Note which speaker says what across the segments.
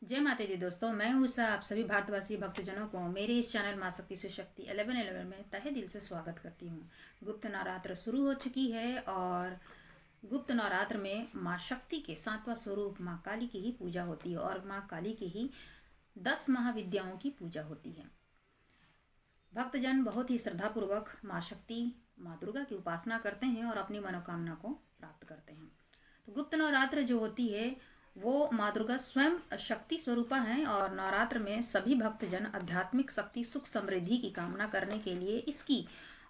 Speaker 1: जय माता दी दोस्तों, मैं उषा आप सभी भारतवासी भक्तजनों को मेरे इस चैनल माँ शक्ति से शक्ति 1111 में तहे दिल से स्वागत करती हूँ। गुप्त नवरात्र शुरू हो चुकी है और गुप्त नवरात्र में माँ शक्ति के 7वां स्वरूप माँ काली की ही पूजा होती है और माँ काली की ही 10 महाविद्याओं की पूजा होती है। भक्तजन बहुत ही श्रद्धापूर्वक माँ शक्ति माँ दुर्गा की उपासना करते हैं और अपनी मनोकामना को प्राप्त करते हैं। तो गुप्त नवरात्र जो होती है वो माँ दुर्गा स्वयं शक्ति स्वरूपा हैं और नवरात्र में सभी भक्तजन आध्यात्मिक शक्ति सुख समृद्धि की कामना करने के लिए इसकी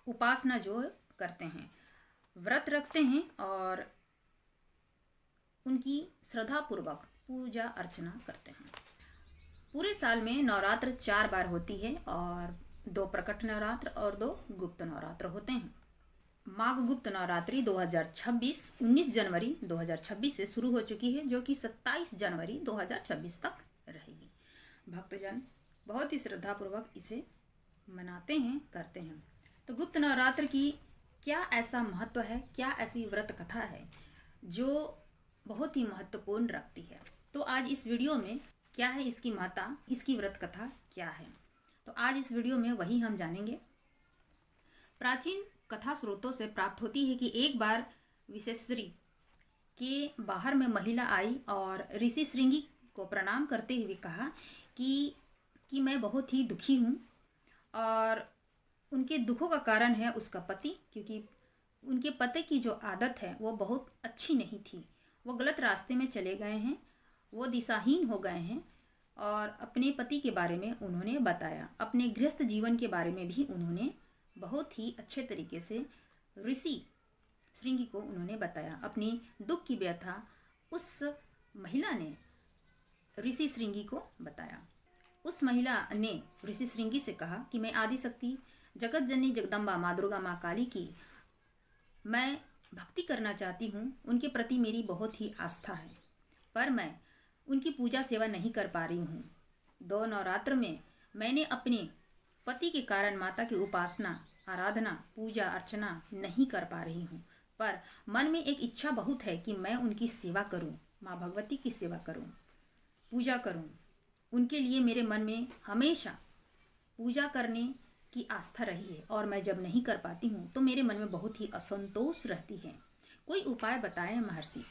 Speaker 1: उपासना जो करते हैं, व्रत रखते हैं और उनकी श्रद्धापूर्वक पूजा अर्चना करते हैं। पूरे साल में नवरात्र 4 बार होती है और 2 प्रकट नवरात्र और 2 गुप्त नवरात्र होते हैं। माघ गुप्त नवरात्रि 2026 19 जनवरी 2026 से शुरू हो चुकी है, जो कि 27 जनवरी 2026 तक रहेगी। भक्तजन बहुत ही श्रद्धापूर्वक इसे मनाते हैं, करते हैं। तो गुप्त नवरात्र की क्या ऐसा महत्व है, क्या ऐसी व्रत कथा है जो बहुत ही महत्वपूर्ण रखती है। तो आज इस वीडियो में क्या है इसकी महत्ता, इसकी व्रत कथा क्या है, तो आज इस वीडियो में वही हम जानेंगे। प्राचीन कथा स्रोतों से प्राप्त होती है कि एक बार विश्वेश्वरी के बाहर में महिला आई और ऋषि श्रृंगी को प्रणाम करते हुए कहा कि मैं बहुत ही दुखी हूँ और उनके दुखों का कारण है उसका पति, क्योंकि उनके पति की जो आदत है वो बहुत अच्छी नहीं थी। वो गलत रास्ते में चले गए हैं, वो दिशाहीन हो गए हैं और अपने पति के बारे में उन्होंने बताया। अपने गृहस्थ जीवन के बारे में भी उन्होंने बहुत ही अच्छे तरीके से ऋषि श्रृंगी को उन्होंने बताया। अपनी दुख की व्यथा उस महिला ने ऋषि श्रृंगी को बताया। उस महिला ने ऋषि श्रृंगी से कहा कि मैं आदिशक्ति जगत जननी जगदम्बा माँ दुर्गा माँ काली की मैं भक्ति करना चाहती हूँ। उनके प्रति मेरी बहुत ही आस्था है, पर मैं उनकी पूजा सेवा नहीं कर पा रही हूँ। 2 नवरात्र में मैंने अपने पति के कारण माता की उपासना, आराधना, पूजा अर्चना नहीं कर पा रही हूँ, पर मन में एक इच्छा बहुत है कि मैं उनकी सेवा करूँ, माँ भगवती की सेवा करूँ, पूजा करूँ। उनके लिए मेरे मन में हमेशा पूजा करने की आस्था रही है और मैं जब नहीं कर पाती हूँ तो मेरे मन में बहुत ही असंतोष रहती है। कोई उपाय बताएं महर्षि।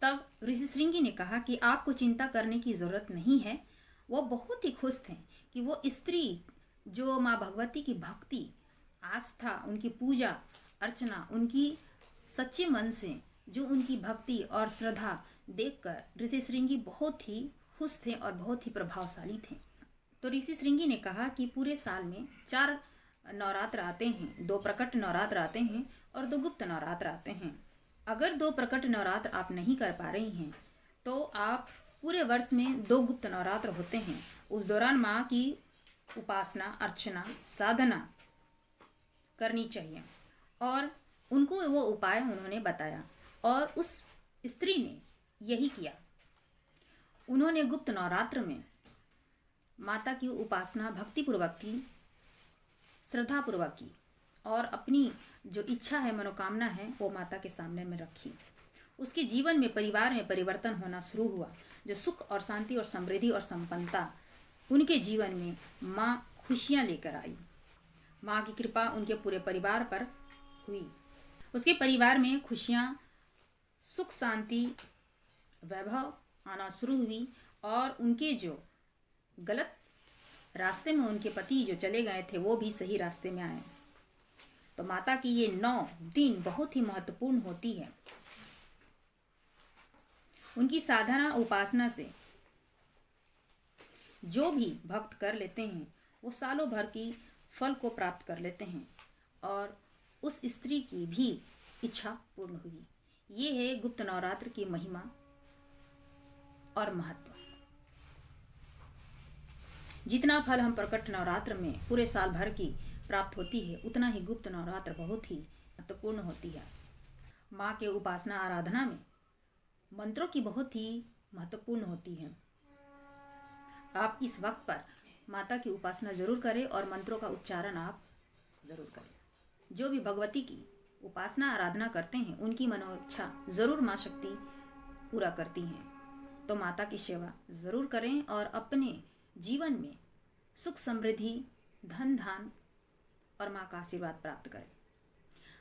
Speaker 1: तब ऋषि श्रृंगी ने कहा कि आपको चिंता करने की जरूरत नहीं है। वो बहुत ही खुश थे कि वो स्त्री जो माँ भगवती की भक्ति, आस्था, उनकी पूजा अर्चना, उनकी सच्चे मन से जो उनकी भक्ति और श्रद्धा देखकर ऋषि श्रृंगी बहुत ही खुश थे और बहुत ही प्रभावशाली थे। तो ऋषि श्रृंगी ने कहा कि पूरे साल में 4 नवरात्र आते हैं, 2 प्रकट नवरात्र आते हैं और 2 गुप्त नवरात्र आते हैं। अगर 2 प्रकट नवरात्र आप नहीं कर पा रही हैं तो आप पूरे वर्ष में 2 गुप्त नवरात्र होते हैं, उस दौरान माँ की उपासना, अर्चना, साधना करनी चाहिए। और उनको वो उपाय उन्होंने बताया और उस स्त्री ने यही किया। उन्होंने गुप्त नवरात्र में माता की उपासना भक्तिपूर्वक की, श्रद्धापूर्वक की और अपनी जो इच्छा है, मनोकामना है, वो माता के सामने में रखी। उसके जीवन में, परिवार में परिवर्तन होना शुरू हुआ। जो सुख और शांति और समृद्धि और संपन्नता उनके जीवन में माँ खुशियाँ लेकर आई। माँ की कृपा उनके पूरे परिवार पर हुई। उसके परिवार में खुशियाँ, सुख, शांति, वैभव आना शुरू हुई और उनके जो गलत रास्ते में उनके पति जो चले गए थे वो भी सही रास्ते में आए। तो माता की ये 9 दिन बहुत ही महत्वपूर्ण होती है। उनकी साधना उपासना से जो भी भक्त कर लेते हैं वो सालों भर की फल को प्राप्त कर लेते हैं और उस स्त्री की भी इच्छा पूर्ण हुई। ये है गुप्त नवरात्र की महिमा और महत्व। जितना फल हम प्रकट नवरात्र में पूरे साल भर की प्राप्त होती है, उतना ही गुप्त नवरात्र बहुत ही महत्वपूर्ण होती है। माँ के उपासना आराधना में मंत्रों की बहुत ही महत्वपूर्ण होती है। आप इस वक्त पर माता की उपासना जरूर करें और मंत्रों का उच्चारण आप जरूर करें। जो भी भगवती की उपासना आराधना करते हैं उनकी मनोइच्छा जरूर माँ शक्ति पूरा करती हैं। तो माता की सेवा ज़रूर करें और अपने जीवन में सुख समृद्धि, धन धान और माँ का आशीर्वाद प्राप्त करें।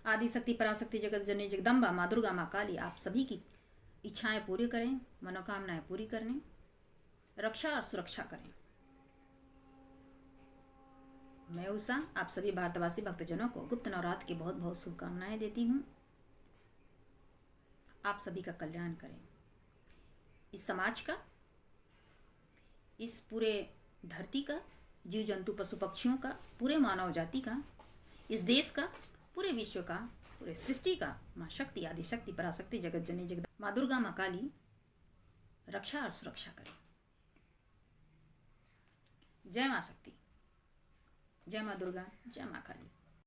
Speaker 1: आदिशक्ति, पराशक्ति, जगत जननी जगदम्बा, माँ दुर्गा, माँ काली आप सभी की इच्छाएं पूरी करें, मनोकामनाएं पूरी करने, रक्षा और सुरक्षा करें। मैं उषा आप सभी भारतवासी भक्तजनों को गुप्त नवरात्र की बहुत बहुत शुभकामनाएं देती हूँ। आप सभी का कल्याण करें, इस समाज का, इस पूरे धरती का, जीव जंतु पशु पक्षियों का, पूरे मानव जाति का, इस देश का, पूरे विश्व का, पूरे सृष्टि का माँ शक्ति, आदिशक्ति, पराशक्ति, जगत जननी जगदम्बा, माँ दुर्गा, माँ काली रक्षा और सुरक्षा करें। जय माँ शक्ति, जय माँ दुर्गा, जय माँ काली।